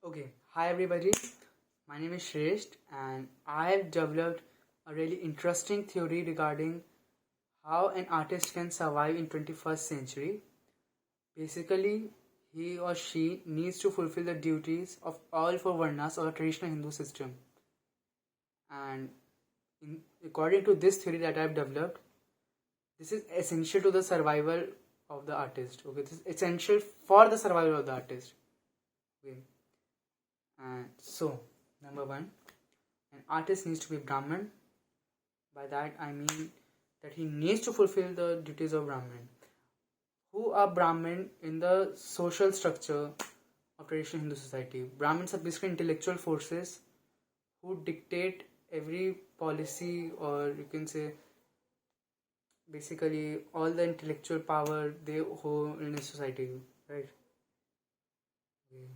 Okay, hi everybody. My name is Shreshth, and I have developed a really interesting theory regarding how an artist can survive in 21st century. Basically, he or she needs to fulfill the duties of all four varnas of a traditional Hindu system. And according to this theory that I have developed, this is essential to the survival of the artist. Okay, this is essential for the survival of the artist. Okay. And so, number one, an artist needs to be Brahmin. By that I mean that he needs to fulfill the duties of Brahmin. Who are Brahmin in the social structure of traditional Hindu society? Brahmins are basically intellectual forces who dictate every policy, or you can say basically all the intellectual power they hold in a society, right? Okay.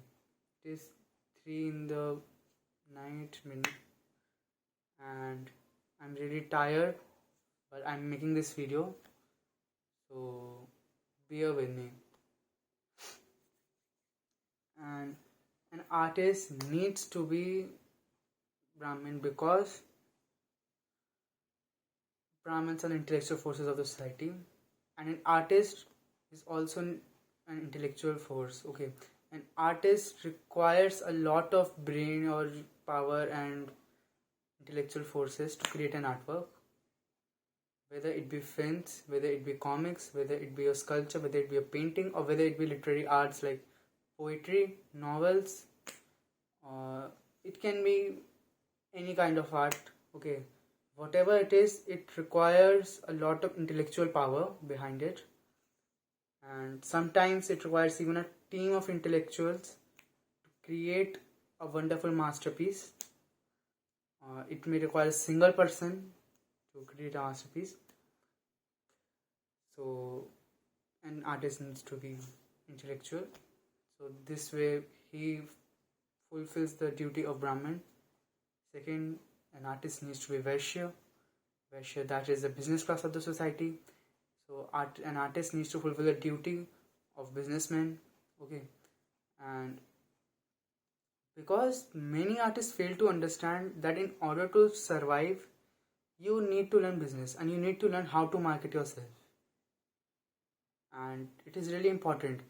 It is 3 in the night minute and I'm really tired, but I'm making this video, so bear with me. And an artist needs to be Brahmin because Brahmins are intellectual forces of the society, and an artist is also an intellectual force. Okay, an artist requires a lot of brain or power and intellectual forces to create an artwork, whether it be films, whether it be comics, whether it be a sculpture, whether it be a painting, or whether it be literary arts like poetry, novels, it can be any kind of art. Okay, whatever it is, it requires a lot of intellectual power behind it, and sometimes it requires even a team of intellectuals to create a wonderful masterpiece. It may require a single person to create a masterpiece. So an artist needs to be intellectual, so this way he fulfills the duty of Brahmin. Second, an artist needs to be Vaishya, that is the business class of the society. So an artist needs to fulfill the duty of businessman. Okay, and because many artists fail to understand that in order to survive, you need to learn business and you need to learn how to market yourself. And it is really important.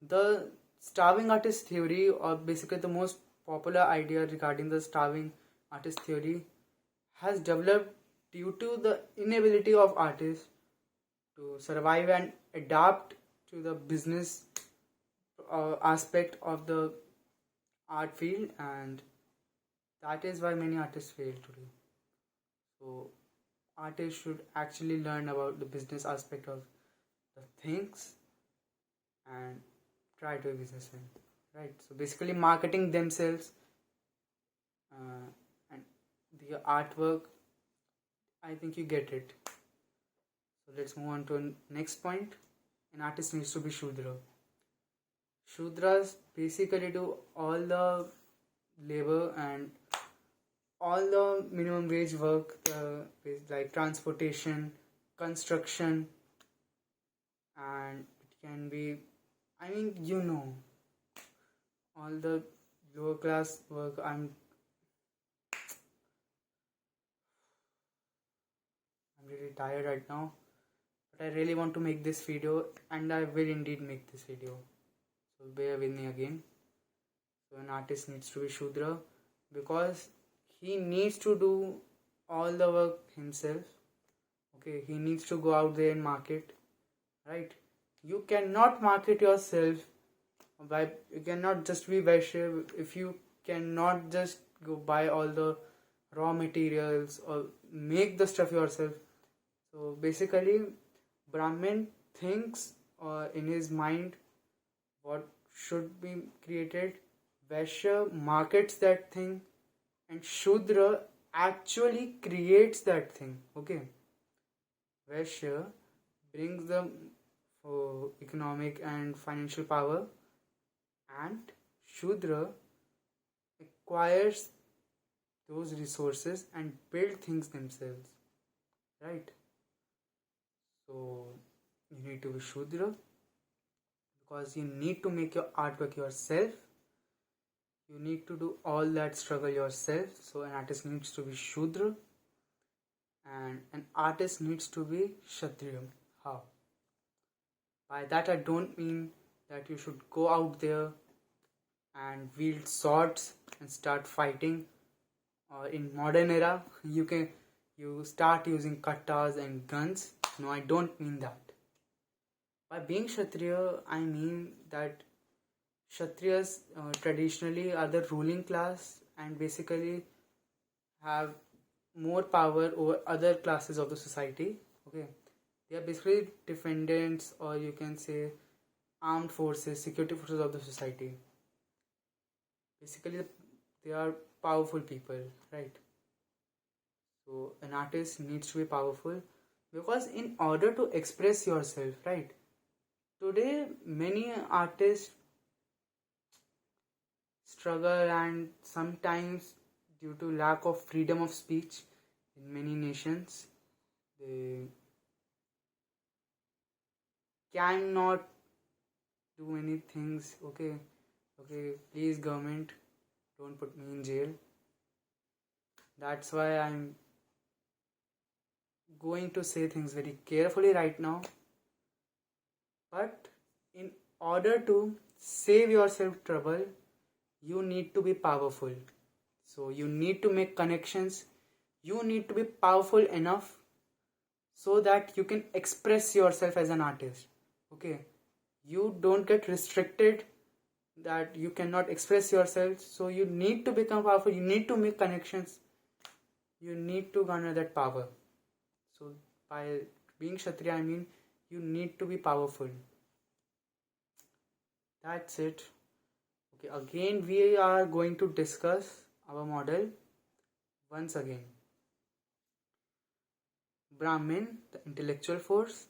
The starving artist theory, or basically the most popular idea regarding the starving artist theory, has developed due to the inability of artists to survive and adapt to the business aspect of the art field, and that is why many artists fail today. So artists should actually learn about the business aspect of the things and try to be businessmen, right? So basically marketing themselves and the artwork, I think you get it. So let's move on to next point. An artist needs to be Shudra. Shudras basically do all the labor and all the minimum wage work, like transportation, construction, and it can be, I mean, all the lower class work. I'm really tired right now, but I really want to make this video, and I will indeed make this video. So bear with me again. So an artist needs to be Shudra because he needs to do all the work himself. Okay, he needs to go out there and market, right? You cannot market yourself you cannot just be Vaishya if you cannot just go buy all the raw materials or make the stuff yourself. So basically, Brahmin thinks in his mind what should be created, Vaishya markets that thing, and Shudra actually creates that thing. Okay, Vaishya brings the economic and financial power, and Shudra acquires those resources and build things themselves, right? So you need to be Shudra because you need to make your artwork yourself. You need to do all that struggle yourself. So an artist needs to be Shudra and an artist needs to be Kshatriya. How? By that I don't mean that you should go out there and wield swords and start fighting. Or in modern era, you start using kattas and guns. No, I don't mean that. By being Kshatriya, I mean that Kshatriyas traditionally are the ruling class and basically have more power over other classes of the society. Okay, they are basically defendants, or you can say armed forces, security forces of the society. Basically, they are powerful people, right? So an artist needs to be powerful because in order to express yourself, right? Today, many artists struggle, and sometimes due to lack of freedom of speech in many nations, they cannot do any things. Okay, please government, don't put me in jail. That's why I'm going to say things very carefully right now. But in order to save yourself trouble, you need to be powerful. So you need to make connections. You need to be powerful enough so that you can express yourself as an artist. Okay, you don't get restricted that you cannot express yourself. So you need to become powerful. You need to make connections. You need to garner that power. So by being Kshatriya, I mean you need to be powerful. That's it. Okay, again we are going to discuss our model once again. Brahmin, the intellectual force.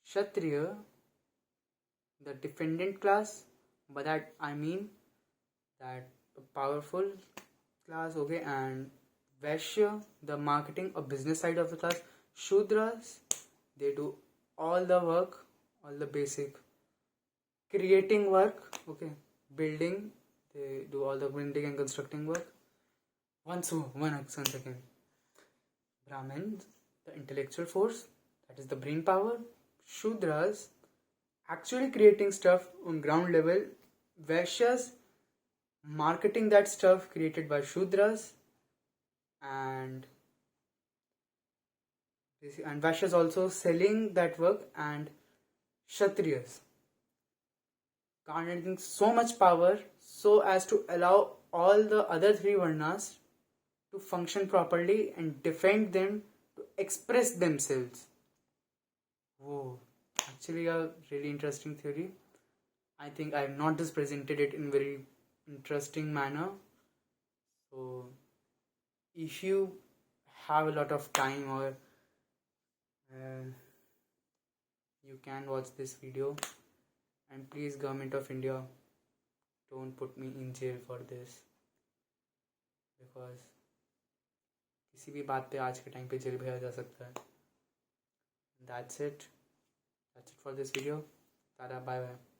Kshatriya, the defendant class. By that I mean that the powerful class, okay, and Vaishya, the marketing or business side of the class. Shudras, they do all the work, all the basic creating work, okay, building, they do all the building and constructing work. One second. Brahmins, the intellectual force, that is the brain power. Shudras, actually creating stuff on ground level. Vaishyas, marketing that stuff created by Shudras, and Vaishyas also selling that work, and Kshatriyas garnering so much power so as to allow all the other three varnas to function properly and defend them, to express themselves. Whoa, actually a really interesting theory. I think I have not just presented it in very interesting manner. So if you have a lot of time, or you can watch this video, and please government of India, don't put me in jail for this, because किसी भी बात पे आज के time पे jail भेजा जा सकता है. That's it for this video. Tada, bye bye.